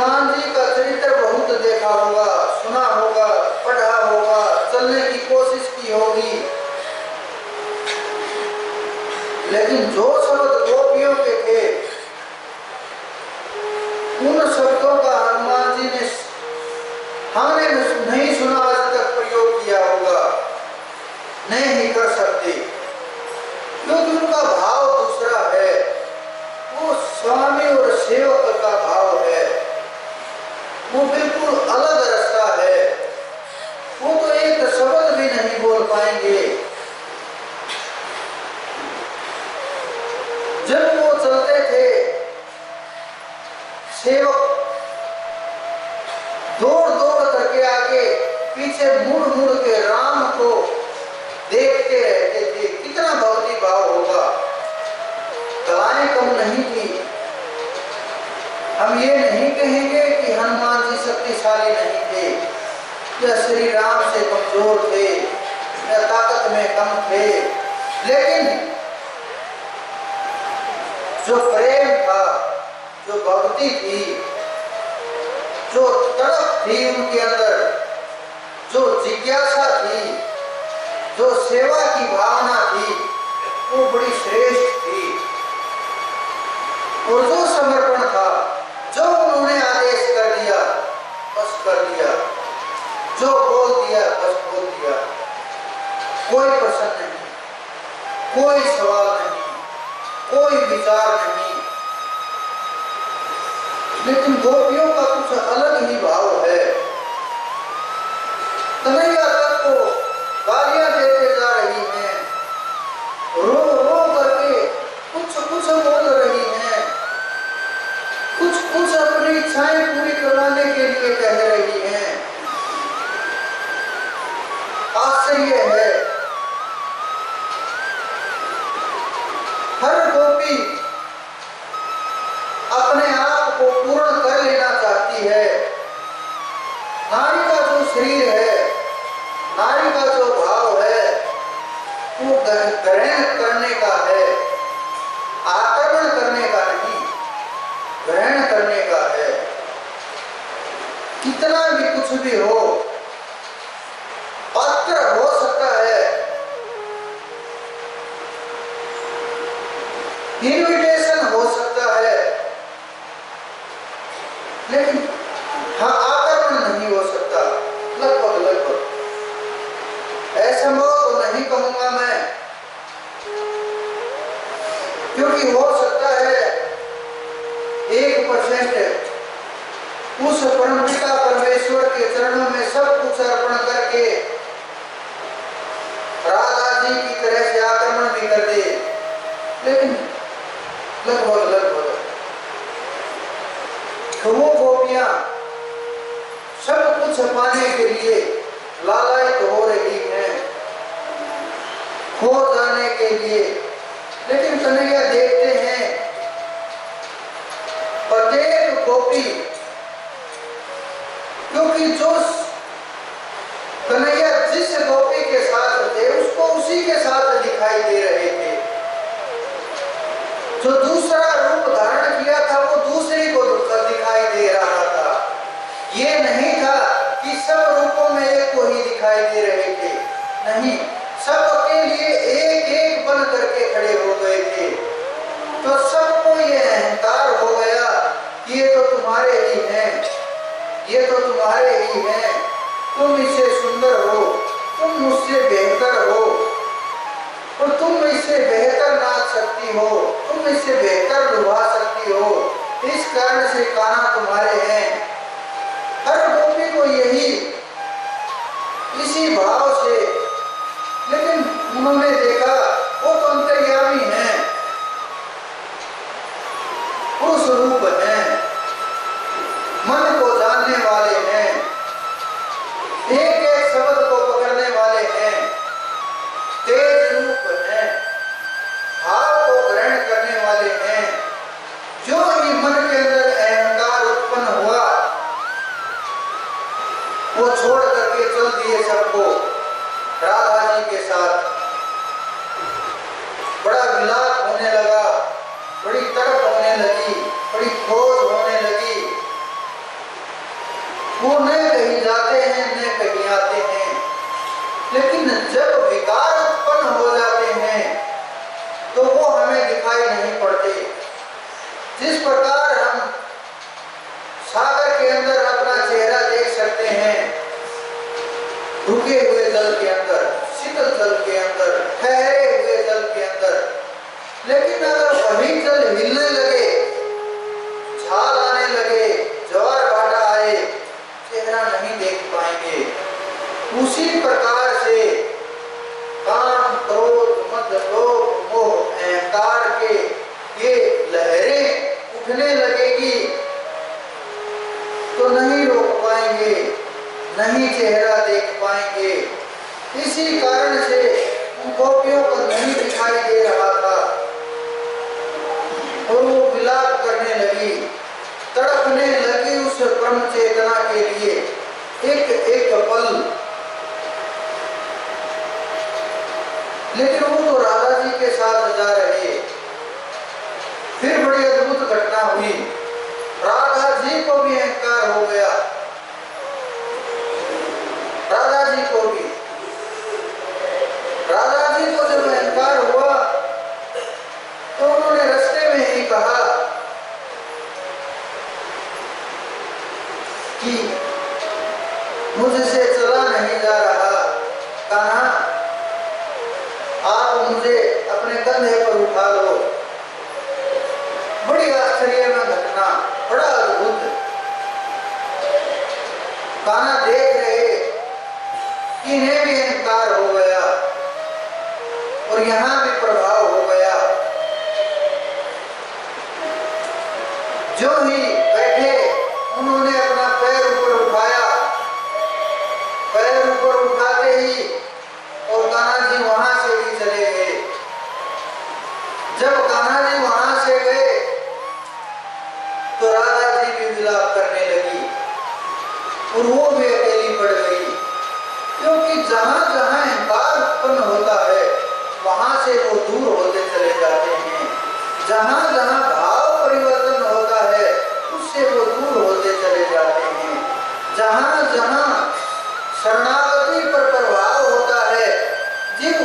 हनुमान जी का चरित्र बहुत देखा होगा, सुना होगा, पढ़ा होगा, चलने की कोशिश की होगी, लेकिन जो शब्द गोपियों के थे उन शब्दों का हनुमान जी ने हमने नहीं सुना, आज तक प्रयोग किया होगा, नहीं ही कर सकते, क्योंकि उनका भाव दूसरा है। वो स्वामी और सेवक का भाव है, वो बिल्कुल अलग रास्ता है। वो तो एक शब्द भी नहीं बोल पाएंगे। जब वो चलते थे, सेवक दौड़ दौड़ करके आगे पीछे मुड़ मुड़ के राम को देखते रहते थे। कितना भक्ति भाव होगा। कलाएं कम नहीं थी। हम ये नहीं कहेंगे कि हनुमान जी शक्तिशाली नहीं थे या श्री राम से कमजोर थे या ताकत में कम थे, लेकिन जो प्रेम था, जो भक्ति थी, जो तड़प थी उनके अंदर, जो जिज्ञासा थी, जो सेवा की भावना थी, वो बड़ी श्रेष्ठ थी। और जो समर्पण था, जो उन्होंने आदेश कर दिया बस कर दिया, जो बोल दिया बस बोल दिया, कोई प्रश्न नहीं, कोई सवाल नहीं, कोई विचार नहीं। लेकिन गोपियों का कुछ अलग ही भाव है। कन्हैया तक को गालियां देते जा रही हैं, रो रो करके कुछ कुछ बोल रही हैं, कुछ कुछ अपनी इच्छाएं पूरी करवाने के लिए कह रही हैं। आश्चर्य है, हर गोपी अपने आप को पूर्ण कर लेना चाहती है। नारी का जो शरीर है, नारी का जो भाव है, वो ग्रहण करने का है, आक्रमण करने का नहीं, ग्रहण करने का है। कितना भी कुछ भी हो, पात्र हो सकता है, इन्विटेशन हो सकता है, लेकिन हाँ आक्रमण नहीं हो सकता। लगभग लगभग असंभव तो नहीं कहूंगा मैं, क्योंकि हो सकता है 1% उस परमपिता परमेश्वर के चरणों में सब कुछ अर्पण करके राधा जी की तरह से आक्रमण भी कर दे, लेकिन लगभग लगभग तो वो गोपियां सब कुछ पाने के लिए लालायित हो रही हैं, खो जाने के लिए। लेकिन कन्हैया देखते हैं प्रत्येक गोपी, क्योंकि जो कन्हैया जिस गोपी के साथ थे उसको उसी के साथ दिखाई दे रहे थे। जो दूसरा रूप धारण किया था वो दूसरे को दिखाई दे रहा था। ये नहीं था कि सब रूपों में एक को ही दिखाई दे रहे थे, नहीं, सबके लिए एक एक बन करके खड़े हो गए थे। तो सबको ये अहंकार हो गया कि ये तो तुम्हारे ही हैं, ये तो तुम्हारे ही हैं, तुम इससे सुंदर हो, तुम मुझसे बेहतर हो, और तुम इससे बेहतर नाच सकती हो, तुम इससे बेहतर लुभा सकती हो, इस कारण से कान्हा तुम्हारे हैं। हर गोपी को यही, इसी भाव से, लेकिन उन्होंने देखा वो तो अंतर्यामी हैं, पुरुष रूप हैं, मन को जानने वाले हैं, एक एक शब्द को पकड़ने वाले हैं, तेज रूप हैं, भाव को ग्रहण करने वाले हैं। जो ही मन के अंदर अहंकार उत्पन्न हुआ वो छोड़ करके चल दिए सबको राधा जी के साथ। बड़ा विलाप होने लगा, बड़ी तड़प होने लगी, बड़ी खोज होने लगी। प्रकार हम सागर के अंदर अपना चेहरा देख सकते हैं, रुके हुए जल के अंदर, शीतल जल के अंदर, ठहरे हुए जल के अंदर। लेकिन अगर वही जल हिलने लगे, झाल आने लगे, ज्वार भाटा आए, चेहरा नहीं देख पाएंगे। उसी प्रकार से काम, क्रोध, मद, लोभ, मोह, अहंकार के ये लहरें उठने लगेगी तो नहीं रोक पाएंगे, नहीं चेहरा देख पाएंगे। इसी कारण से उन गोपियों को नहीं दिखाई दे रहा था और वो विलाप करने लगी, तड़पने लगी उस ब्रह्म चेतना के लिए एक एक पल। लेकिन वो तो राधा जी के साथ जा रहे। फिर बड़ी अद्भुत घटना हुई, राधा जी को भी अहंकार हो गया। राधा जी को भी, राधा जी को जब अहंकार हुआ तो उन्होंने रास्ते में ही कहा कि मुझसे चला नहीं जा रहा, कान्हा आप मुझे अपने कंधे पर उठा लो। बड़ी आश्चर्य में घटना, बड़ा अद्भुत। कान्हा देख रहे कि इन्हें भी अहंकार हो गया और यहाँ भी प्रभाव हो गया। जो ही बैठे उन्होंने अपना पैर ऊपर उठाया, पैर ऊपर उठाते ही और कान्हा जी वहां से भी चले गए। जब कान्हा जी वहां से गए तो राधा जी भी विलाप करने लगी और वो भी अकेली पड़ गई, क्योंकि जहां जहां अहंकार उत्पन्न होता है वहां से वो दूर होते चले जाते हैं। जहां जहां भाव परिवर्तन होता है उससे वो दूर होते चले जाते हैं। जहां जहां शरणागति पर प्रभाव होता है, जीव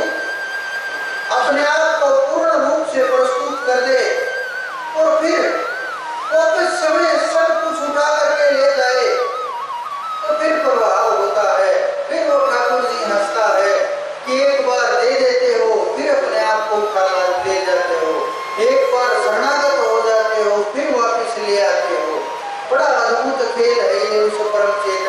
अपने आप को पूर्ण रूप से प्रस्तुत कर दे और फिर वापस समय सब कुछ उठा करके ले जाए तो फिर प्रभाव होता है। फिर वो ठाकुर जी हंसता है कि एक बार दे देते हो फिर अपने आप को उठा ले जाते हो, एक बार शरणागत हो जाते हो फिर वापस ले आते हो। बड़ा अद्भुत खेल है ये उस परम चेतन